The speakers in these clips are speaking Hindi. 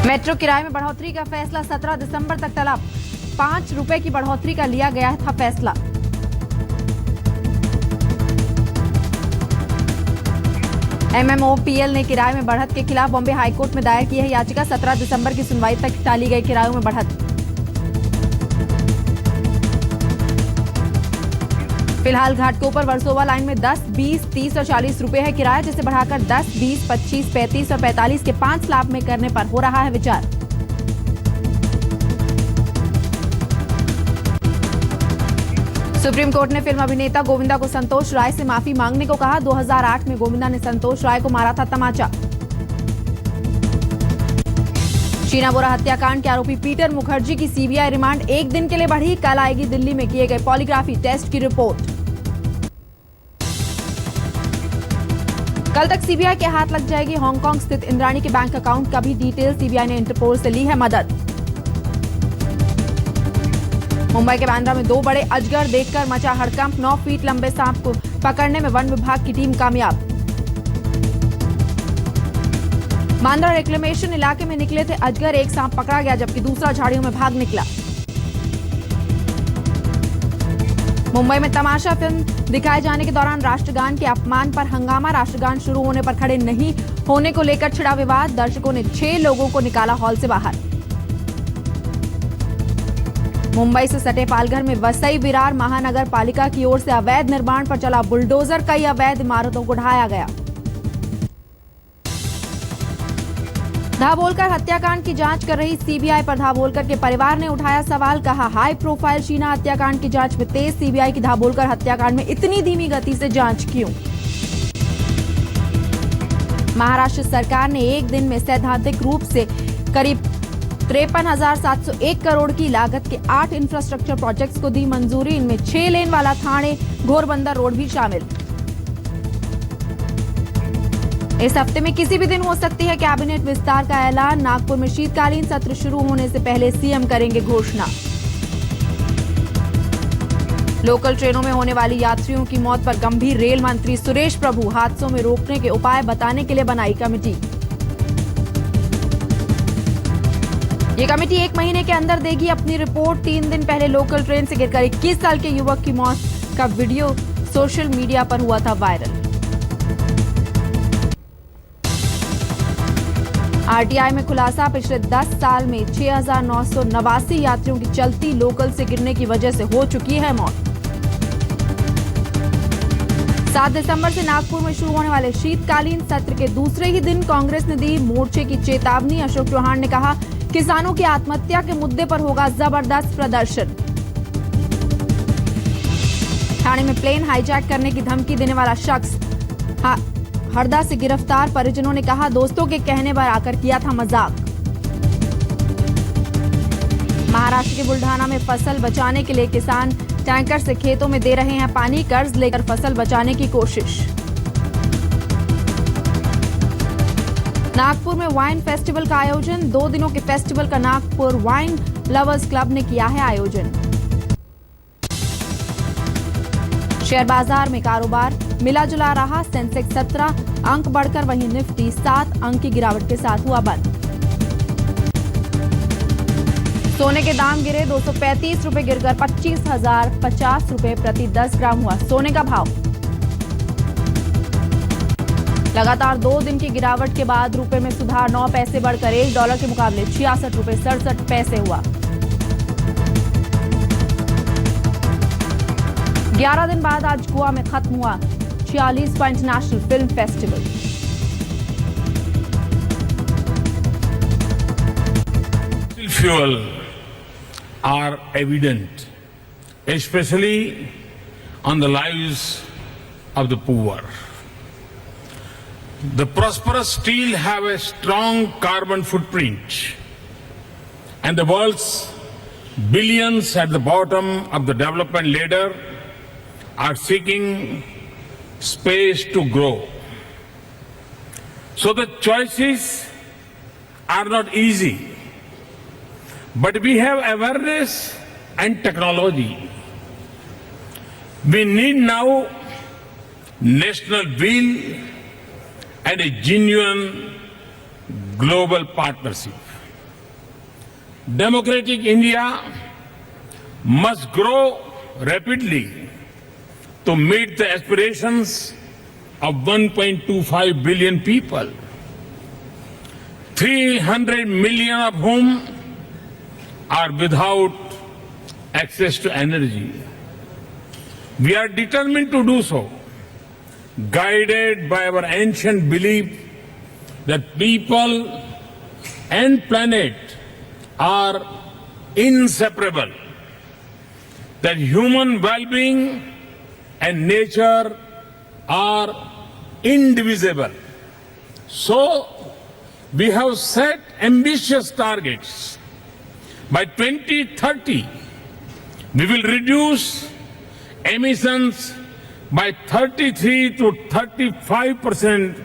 मेट्रो किराए में बढ़ोतरी का फैसला 17 दिसंबर तक टला। 5 रुपए की बढ़ोतरी का लिया गया था फैसला। MMOPL ने किराए में बढ़त के खिलाफ बॉम्बे हाईकोर्ट में दायर की है याचिका। 17 दिसंबर की सुनवाई तक टाली गई किरायों में बढ़त। फिलहाल घाटकोपर वर्सोवा लाइन में 10, 20, 30 और 40 रुपए है किराया, जिसे बढ़ाकर 10, 20, 25, 35 और 45 के 5 लाभ में करने पर हो रहा है विचार। सुप्रीम कोर्ट ने फिल्म अभिनेता गोविंदा को संतोष राय से माफी मांगने को कहा। 2008 में गोविंदा ने संतोष राय को मारा था तमाचा। शीना बोरा हत्याकांड के आरोपी पीटर मुखर्जी की सीबीआई रिमांड 1 दिन के लिए बढ़ी। कल आएगी दिल्ली में किए गए पॉलीग्राफी टेस्ट की रिपोर्ट। कल तक सीबीआई के हाथ लग जाएगी हांगकांग स्थित इंद्राणी के बैंक अकाउंट का भी डिटेल। सीबीआई ने इंटरपोल से ली है मदद। मुंबई के बांद्रा में 2 बड़े अजगर देखकर मचा हड़कंप। 9 फीट लंबे सांप को पकड़ने में वन विभाग की टीम कामयाब। बांद्रा रिक्लेमेशन इलाके में निकले थे अजगर। एक सांप पकड़ा गया जबकि दूसरा झाड़ियों में भाग निकला। मुंबई में तमाशा फिल्म दिखाए जाने के दौरान राष्ट्रगान के अपमान पर हंगामा। राष्ट्रगान शुरू होने पर खड़े नहीं होने को लेकर छिड़ा विवाद। दर्शकों ने 6 लोगों को निकाला हॉल से बाहर। मुंबई से सटे पालघर में वसई विरार महानगर पालिका की ओर से अवैध निर्माण पर चला बुलडोजर। कई अवैध इमारतों को ढहाया गया। धाबोलकर हत्याकांड की जांच कर रही सीबीआई पर धाबोलकर के परिवार ने उठाया सवाल। कहा, हाई प्रोफाइल शीना हत्याकांड की जांच में तेज। सीबीआई की धाबोलकर हत्याकांड में इतनी धीमी गति से जांच क्यों? महाराष्ट्र सरकार ने एक दिन में सैद्धांतिक रूप से करीब 53,701 करोड़ की लागत के 8 इंफ्रास्ट्रक्चर प्रोजेक्ट्स को दी मंजूरी। इनमें 6 लेन वाला ठाणे घोरबंदर रोड भी शामिल। इस हफ्ते में किसी भी दिन हो सकती है कैबिनेट विस्तार का ऐलान। नागपुर में शीतकालीन सत्र शुरू होने से पहले सीएम करेंगे घोषणा। लोकल ट्रेनों में होने वाली यात्रियों की मौत पर गंभीर। रेल मंत्री सुरेश प्रभु हादसों में रोकने के उपाय बताने के लिए बनाई कमेटी। ये कमेटी 1 महीने के अंदर देगी अपनी रिपोर्ट। 3 दिन पहले लोकल ट्रेन से गिरकर 21 साल के युवक की मौत का वीडियो सोशल मीडिया पर हुआ था वायरल। आरटीआई में खुलासा, पिछले 10 साल में 6,989 यात्रियों की चलती लोकल से गिरने की वजह से हो चुकी है मौत। 7 दिसंबर से नागपुर में शुरू होने वाले शीतकालीन सत्र के दूसरे ही दिन कांग्रेस ने दी मोर्चे की चेतावनी। अशोक चौहान ने कहा, किसानों की आत्महत्या के मुद्दे पर होगा जबरदस्त प्रदर्शन। ठाणे में प्लेन हाईजैक करने की धमकी देने वाला शख्स हरदा से गिरफ्तार। परिजनों ने कहा, दोस्तों के कहने पर आकर किया था मजाक। महाराष्ट्र के बुल्ढाना में फसल बचाने के लिए किसान टैंकर से खेतों में दे रहे हैं पानी। कर्ज लेकर फसल बचाने की कोशिश। नागपुर में वाइन फेस्टिवल का आयोजन। 2 दिनों के फेस्टिवल का नागपुर वाइन लवर्स क्लब ने किया है आयोजन। शेयर बाजार में कारोबार मिला जुला रहा। सेंसेक्स 17 अंक बढ़कर, वहीं निफ्टी 7 अंक की गिरावट के साथ हुआ बंद। सोने के दाम गिरे। 235 रुपए गिरकर 25,050 रुपए प्रति 10 ग्राम हुआ सोने का भाव। लगातार 2 दिन की गिरावट के बाद रुपए में सुधार। 9 पैसे बढ़कर $1 के मुकाबले 66 रुपए 67 पैसे हुआ। 11 दिन बाद आज गोवा में खत्म हुआ 46वां international film festival. Fuel are evident, especially on the lives of the poor. The prosperous still have a strong carbon footprint, and the world's billions at the bottom of the development ladder are seeking space to grow. So the choices are not easy, but we have awareness and technology. We need now national will and a genuine global partnership. democratic India must grow rapidly to meet the aspirations of 1.25 billion people, 300 million of whom are without access to energy. We are determined to do so, guided by our ancient belief that people and planet are inseparable, that human well-being and nature are indivisible. So, we have set ambitious targets. By 2030, we will reduce emissions by 33 to 35%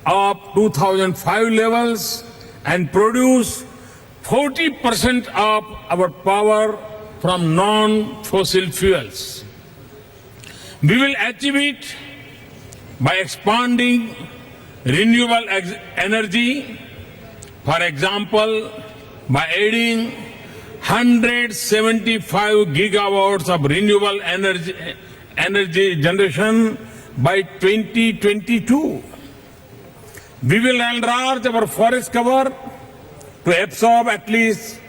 of 2005 levels and produce 40% of our power from non-fossil fuels. We will achieve it by expanding renewable energy, for example, by adding 175 gigawatts of renewable energy generation by 2022. We will enlarge our forest cover to absorb at least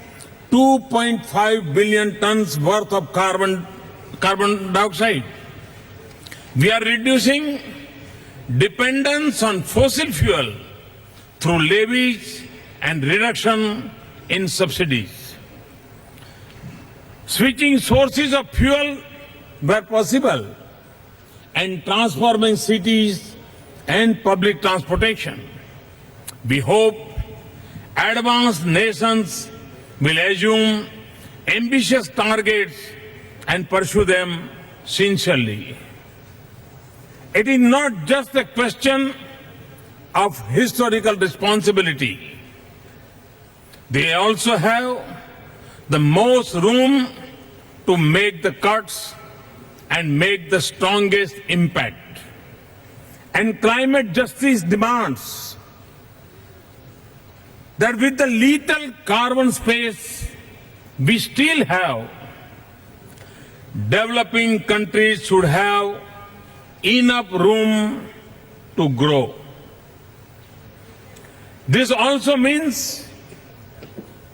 2.5 billion tons worth of carbon dioxide. We are reducing dependence on fossil fuel through levies and reduction in subsidies. Switching sources of fuel where possible and transforming cities and public transportation. We hope advanced nations will assume ambitious targets and pursue them sincerely. It is not just a question of historical responsibility. They also have the most room to make the cuts and make the strongest impact. And climate justice demands that with the lethal carbon space we still have, developing countries should have enough room to grow. This also means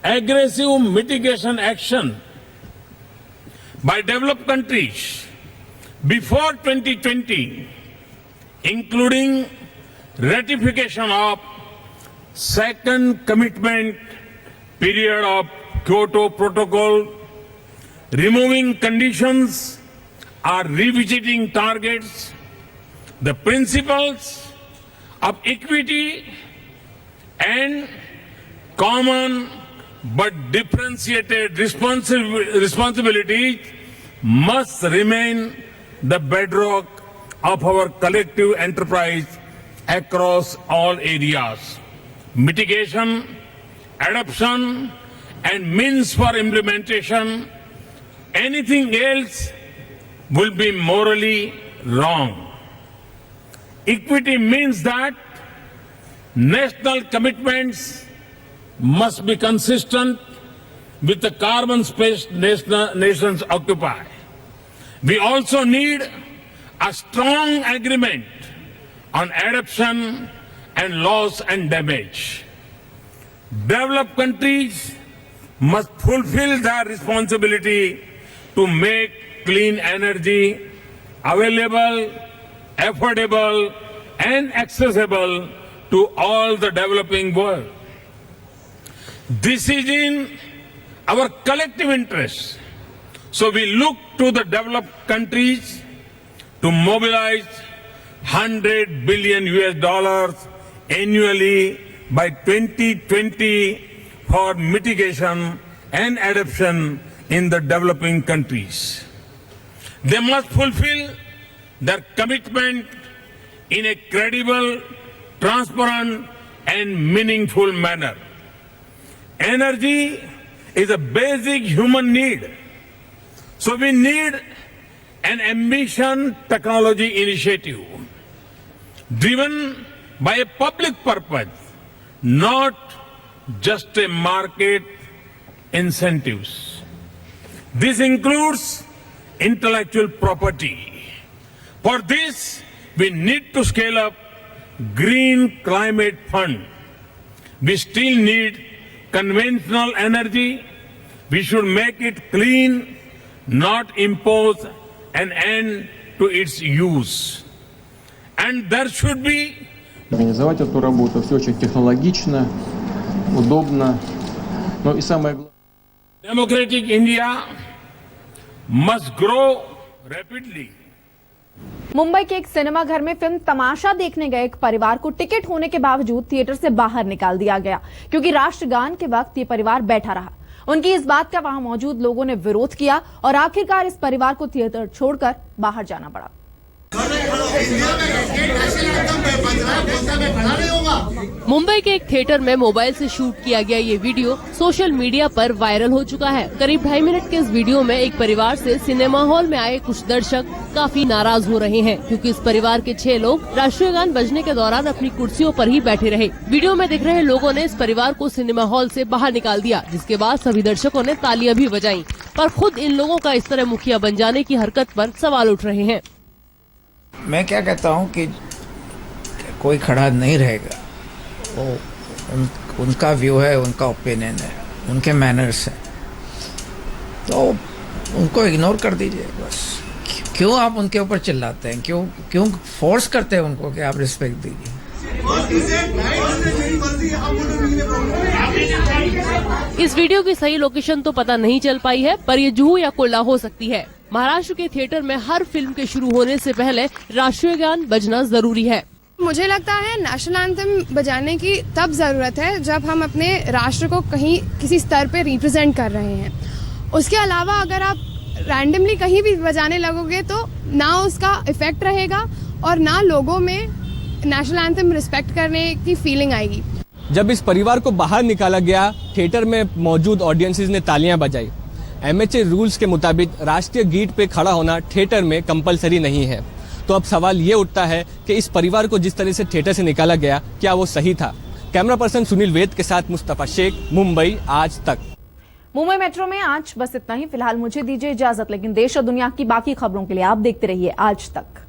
aggressive mitigation action by developed countries before 2020, including ratification of second commitment period of Kyoto Protocol, removing conditions or revisiting targets, the principles of equity and common but differentiated responsibilities must remain the bedrock of our collective enterprise across all areas. Mitigation, adoption, and means for implementation, anything else will be morally wrong. Equity means that national commitments must be consistent with the carbon space nations occupy. We also need a strong agreement on adoption and loss and damage. Developed countries must fulfill their responsibility to make clean energy available, affordable, and accessible to all the developing world. This is in our collective interest. So we look to the developed countries to mobilize $100 billion annually by 2020 for mitigation and adoption in the developing countries. They must fulfill their commitment in a credible, transparent, and meaningful manner. Energy is a basic human need. So we need an ambition technology initiative driven by a public purpose, not just a market incentives. This includes intellectual property. For this, we need to scale up Green Climate Fund. We still need conventional energy. We should make it clean, not impose an end to its use. And there should be организовать эту работу. Все очень технологично, удобно. Ну и самое главное. democratic India must grow rapidly. Mumbai के एक सिनेमा घर में फिल्म तमाशा देखने गए एक परिवार को टिकट होने के बावजूद थिएटर से बाहर निकाल दिया गया क्योंकि राष्ट्रगान के वक्त ये परिवार बैठा रहा। उनकी इस बात का वहां मौजूद लोगों ने विरोध किया और आखिरकार इस परिवार को थिएटर छोड़कर बाहर जाना पड़ा। मुंबई के एक थिएटर में मोबाइल से शूट किया गया ये वीडियो सोशल मीडिया पर वायरल हो चुका है। करीब 2.5 मिनट के इस वीडियो में एक परिवार से सिनेमा हॉल में आए कुछ दर्शक काफी नाराज हो रहे हैं क्योंकि इस परिवार के 6 लोग राष्ट्रीय गान बजने के दौरान अपनी कुर्सियों पर ही बैठे रहे। वीडियो में दिख रहे लोगों ने इस परिवार को सिनेमा हॉल से बाहर निकाल दिया, जिसके बाद सभी दर्शकों ने तालियां भी बजाई। पर खुद इन लोगों का इस तरह मुखिया बन जाने की हरकत पर सवाल उठ रहे हैं। मैं क्या कहता हूँ कि कोई खड़ा नहीं रहेगा, वो उनका व्यू है, उनका ओपिनियन है, उनके मैनर्स हैं, तो उनको इग्नोर कर दीजिए बस। क्यों आप उनके ऊपर चिल्लाते हैं? क्यों फोर्स करते हैं उनको कि आप रिस्पेक्ट दीजिए? इस वीडियो की सही लोकेशन तो पता नहीं चल पाई है, पर ये जुहू या कोल्ला हो सकती है। महाराष्ट्र के थिएटर में हर फिल्म के शुरू होने से पहले राष्ट्रीय गान बजना जरूरी है। मुझे लगता है नेशनल एंथम बजाने की तब जरूरत है जब हम अपने राष्ट्र को कहीं किसी स्तर पे रिप्रेजेंट कर रहे हैं। उसके अलावा अगर आप रैंडमली कहीं भी बजाने लगोगे तो ना उसका इफेक्ट रहेगा और ना लोगों में नेशनल एंथम रिस्पेक्ट करने की फीलिंग आएगी। जब इस परिवार को बाहर निकाला गया, थिएटर में मौजूद ऑडियंसेस ने तालियां बजाई। MHA रूल्स के मुताबिक राष्ट्रीय गीत पे खड़ा होना थिएटर में कंपलसरी नहीं है। तो अब सवाल ये उठता है कि इस परिवार को जिस तरह से थिएटर से निकाला गया, क्या वो सही था? कैमरा पर्सन सुनील वेद के साथ मुस्तफा शेख, मुंबई आज तक। मुंबई मेट्रो में आज बस इतना ही। फिलहाल मुझे दीजिए इजाजत, लेकिन देश और दुनिया की बाकी खबरों के लिए आप देखते रहिए आज तक।